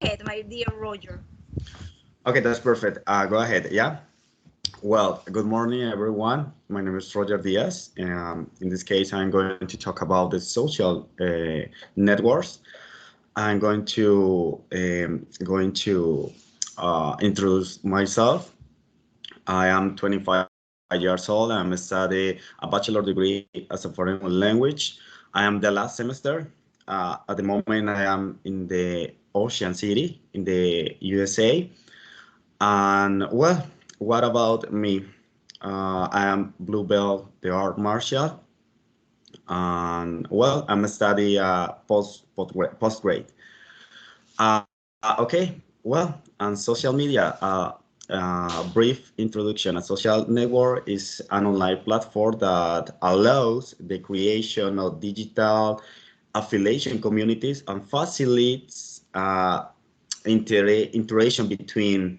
ahead, my dear Roger. Okay, that's perfect. Go ahead. Yeah. Well, good morning, everyone. My name is Roger Diaz. In this case, I'm going to talk about the social networks. I'm going to introduce myself. I am 25 years old. I'm studying a bachelor degree as a foreign language. I am the last semester. At the moment, I am in the Ocean City in the USA. And well, what about me? I am Bluebell the Art Martial, and well, I'm a study post grade. Okay, well, and social media. Brief introduction. A social network is an online platform that allows the creation of digital affiliation communities and facilitates interaction between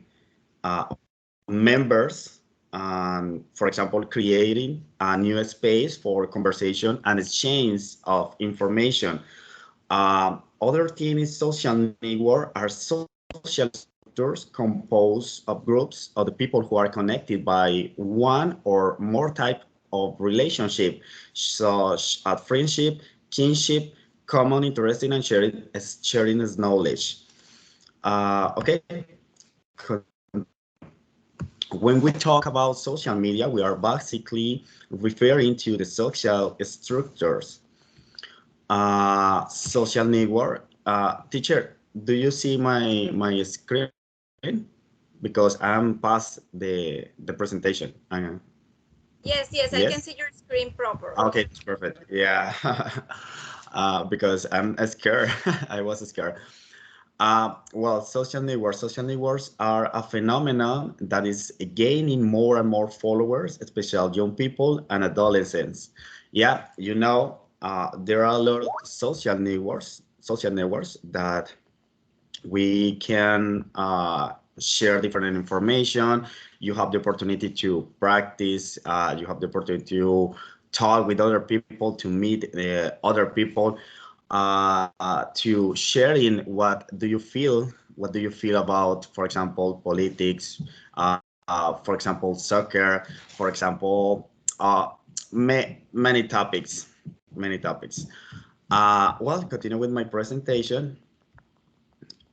members, and for example, creating a new space for conversation and exchange of information. Other thing is social network are social structures composed of groups of the people who are connected by one or more type of relationship, such as friendship, kinship, common interest in and sharing is knowledge. Okay, when we talk about social media, we are basically referring to the social structures. Social network. Teacher, do you see my screen? Because I'm past the presentation. Yes, I Yes. can see your screen properly. Okay, that's perfect. Yeah. Because I'm scared. I was scared. Well, social networks are a phenomenon that is gaining more and more followers, especially young people and adolescents. Yeah, there are a lot of social networks that we can share different information. You have the opportunity to practice. You have the opportunity to talk with other people, to meet other people, to sharing what do you feel about, for example, politics, for example, soccer, for example, uh, many topics, many topics. Well, continue with my presentation.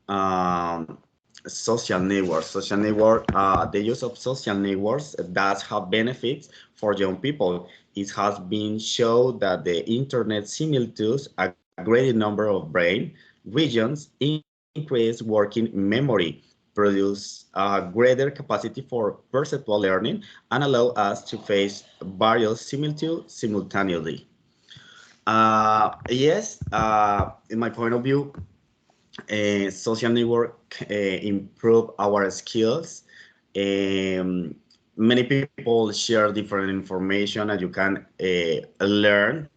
um, Social networks. The use of social networks does have benefits for young people. It has been shown that the internet simulates a greater number of brain regions, increase working memory, produce greater capacity for perceptual learning, and allow us to face various similitudes simultaneously. Yes, in my point of view, social network improve our skills. Um, Many people share different information, and you can learn.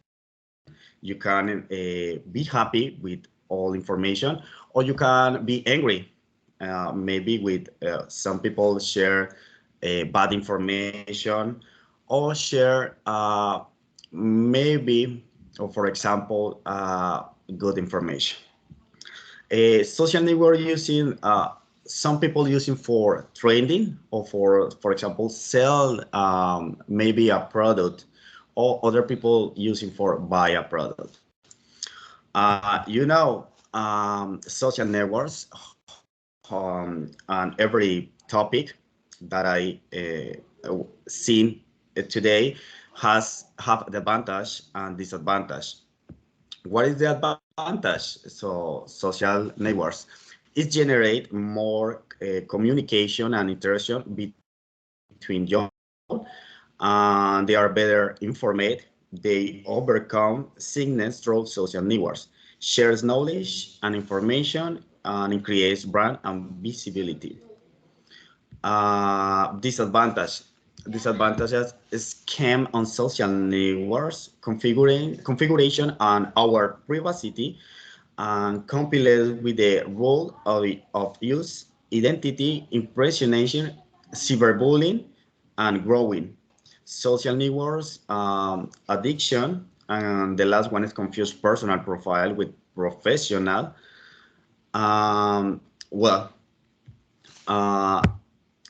You can be happy with all information, or you can be angry. Maybe with some people share bad information, or share maybe, or for example, good information. Social network using some people using for trending, or for example sell maybe a product, or other people using for buy a product. Social networks on every topic that I seen today has have the advantage and disadvantage. What is the advantage? So social networks, it generate more communication and interaction between young people, and they are better informed. They overcome sickness through social networks, shares knowledge and information, and increase brand and visibility. Disadvantage. Disadvantages scam on social networks, configuration on our privacy, and compiled with the role of use, identity, impersonation, cyberbullying, and growing. Social networks, addiction, and the last one is confused personal profile with professional. Um, Well, uh,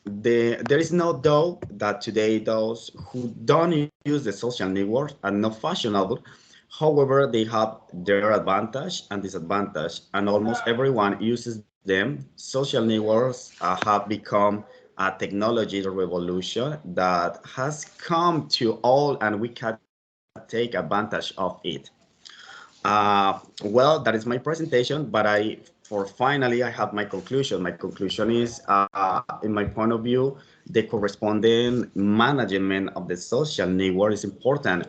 there is no doubt that today those who don't use the social networks are not fashionable. However, they have their advantage and disadvantage, and almost everyone uses them. Social networks have become a technology revolution that has come to all, and we can take advantage of it. Well, that is my presentation, but for finally, I have my conclusion. My conclusion is, in my point of view, the corresponding management of the social network is important.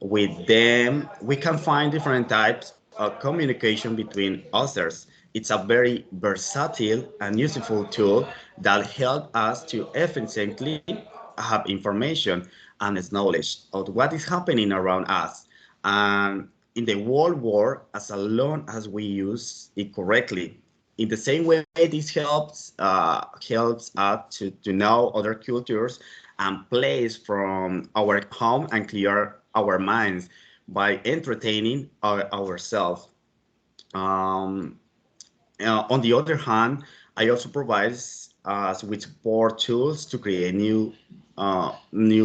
With them, we can find different types of communication between users. It's a very versatile and useful tool that helps us to efficiently have information and knowledge of what is happening around us. And in the world war, as long as we use it correctly. In the same way, this helps us to know other cultures and plays from our home and clear our minds by entertaining ourselves. Um, on the other hand, I also provide us with support tools to create new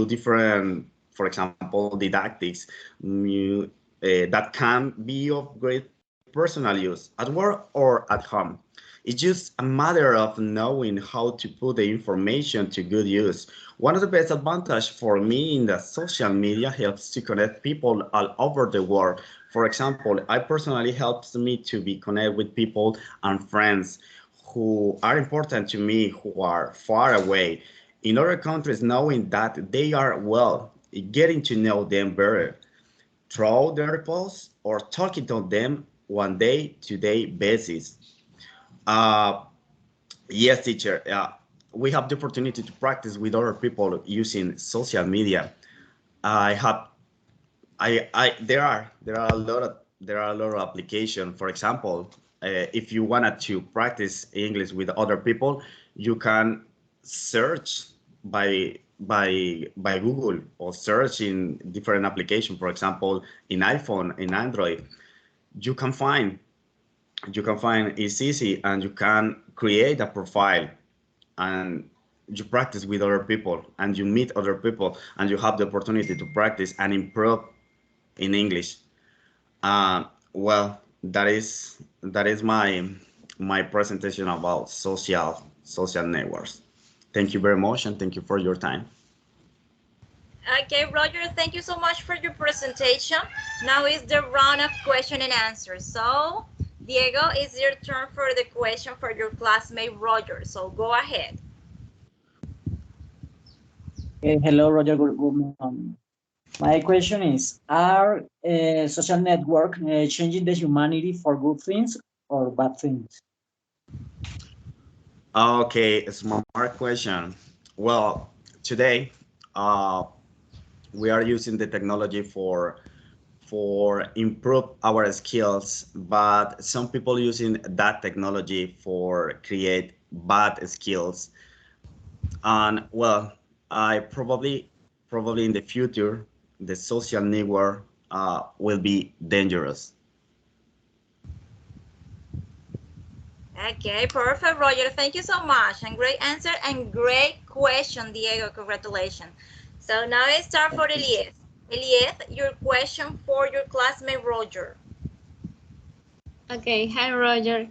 different, for example, didactics, new that can be of great personal use at work or at home. It's just a matter of knowing how to put the information to good use. One of the best advantages for me in the social media helps to connect people all over the world. For example, I personally helps me to be connected with people and friends who are important to me, who are far away in other countries, knowing that they are well, getting to know them better through their posts or talking to them one day-to-day basis. Uh, yes, teacher. We have the opportunity to practice with other people using social media. I have, there are a lot of application. For example, if you wanted to practice English with other people, you can search by Google or search in different application. For example, in iPhone, in Android, you can find it's easy, and you can create a profile, and you practice with other people, and you meet other people, and you have the opportunity to practice and improve in English. Well, that is my presentation about social networks. Thank you very much, and thank you for your time. Okay, Roger, thank you so much for your presentation. Now is the round of question and answers. So, Diego, it's your turn for the question for your classmate Roger. So go ahead. Hello, Roger. My question is, are social network changing the humanity for good things or bad things? Okay, smart question. Well, today we are using the technology for improve our skills, but some people using that technology for create bad skills. And well, I probably in the future, the social network will be dangerous. Okay, perfect, Roger. Thank you so much. And great answer and great question, Diego. Congratulations. So now it's time for Elias. Elias, your question for your classmate Roger. Okay, hi Roger.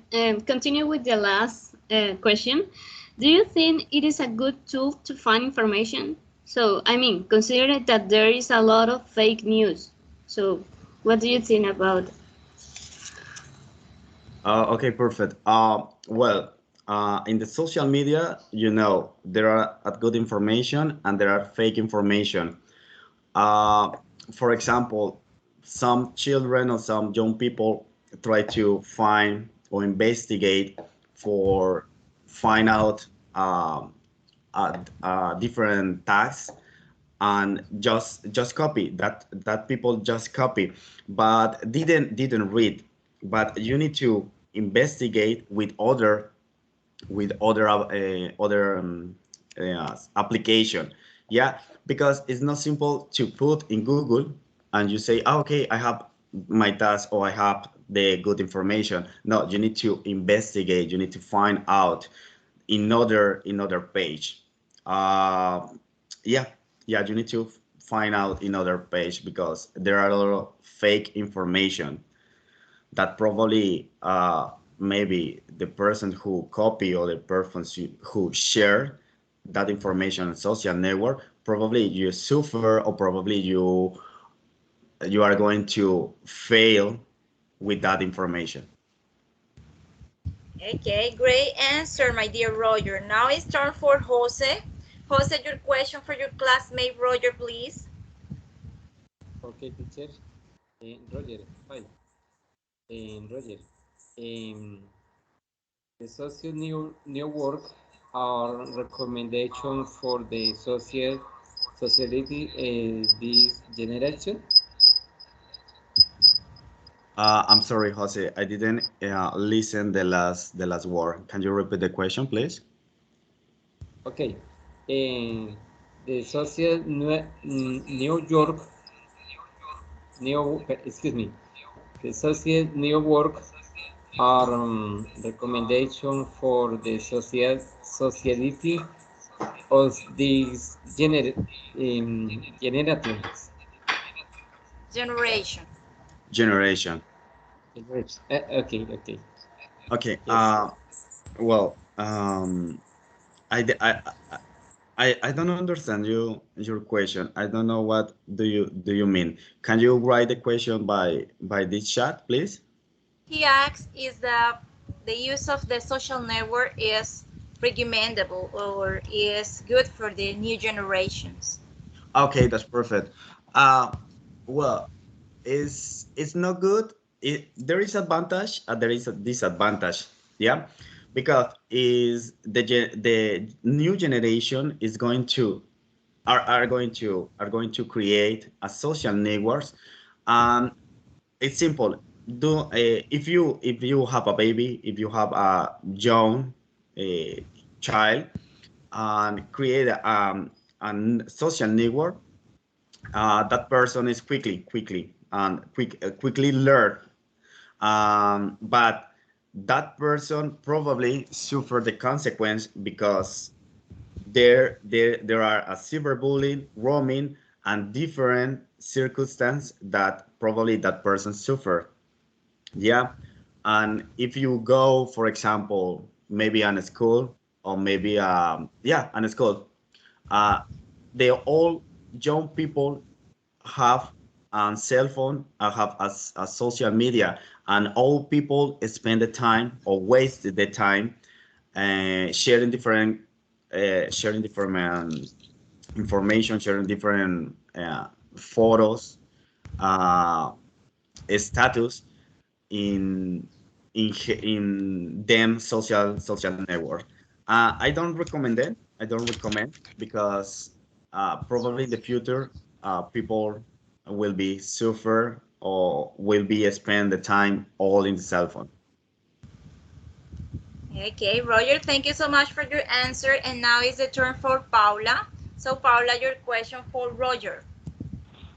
Continue with the last question. Do you think it is a good tool to find information? So, I mean, consider that there is a lot of fake news. So, what do you think about it? Okay, perfect. Well, in the social media, there are good information and there are fake information. Uh, for example, some children or some young people try to find or investigate for find out different tasks, and just copy that people just copy, but didn't read. But you need to investigate with other application. Yeah, because it's not simple to put in Google and you say, okay, I have my task or I have the good information. No, you need to investigate. You need to find out in other page. Uh, yeah, yeah, you need to find out in other page because there are a lot of fake information that probably maybe the person who copy or the person who share that information on social network, probably you suffer or probably you are going to fail with that information. Okay, great answer, my dear Roger. Now it's turn for Jose. Jose, your question for your classmate Roger, please. Okay, teacher. Roger, hi. Roger, um, the social new work are recommendation for the society this generation. I'm sorry, Jose, I didn't listen the last word. Can you repeat the question, please? Okay, the social New York new excuse me, the social new work are recommendation for the society of these generations. Generation. Generation. Okay, okay, Okay. yes. Well, I, d- I don't understand your question. I don't know what do you mean. Can you write the question by this chat, please? He asks is that the use of the social network is recommendable or is good for the new generations. Okay, that's perfect. Uh, well, it's not good. There is advantage and there is a disadvantage. Yeah, because the new generation is going to are going to create a social networks, and it's simple. If you have a baby, if you have a young uh, child, and create a social network, that person is quickly learn, but that person probably suffer the consequence because there are a cyberbullying, roaming, and different circumstances that probably that person suffer. Yeah, and if you go, for example, maybe on a school or maybe on a school, uh, they all young people have a cell phone, have a social media, and all people spend the time or waste the time sharing different information, sharing different photos, uh, status in in them social network. I don't recommend it. I don't recommend because probably in the future people will be suffer or will be spend the time all in the cell phone. Okay, Roger, thank you so much for your answer. And now is the turn for Paula. So, Paula, your question for Roger.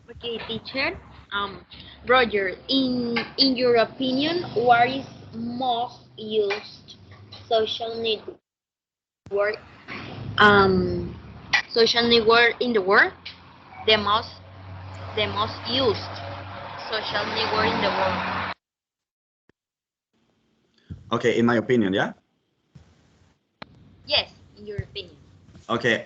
Okay, teacher. Roger, in your opinion, what is most used social network um social network in the world? The most used social network in the world. Okay, in my opinion, yeah. Yes, in your opinion. Okay.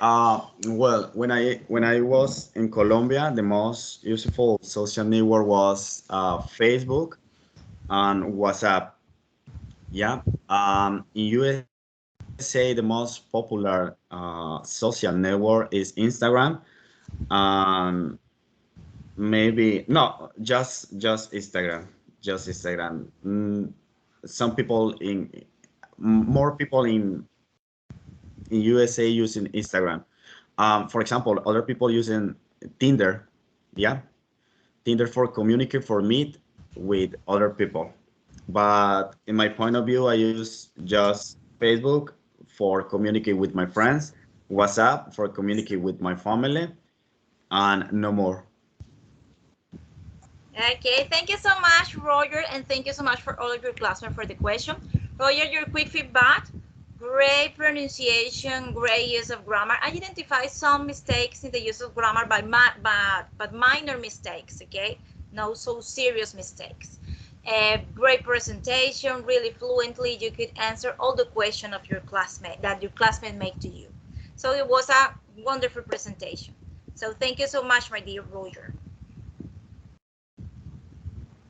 Well, when I was in Colombia, the most useful social network was Facebook and WhatsApp. Yeah. In USA, the most popular social network is Instagram. Um, maybe no, just Instagram, just Instagram. Some people more people in USA using Instagram. For example, other people using Tinder. Yeah, Tinder for communicate for meet with other people. But in my point of view, I use just Facebook for communicate with my friends, WhatsApp for communicate with my family, and no more. Okay, thank you so much, Roger, and thank you so much for all of your classmates for the question. Roger, your quick feedback. Great pronunciation, great use of grammar. I identify some mistakes in the use of grammar, but minor mistakes, okay? No so serious mistakes. Great presentation, really fluently. You could answer all the questions of your classmate that your classmate made to you. So it was a wonderful presentation. So thank you so much, my dear Roger.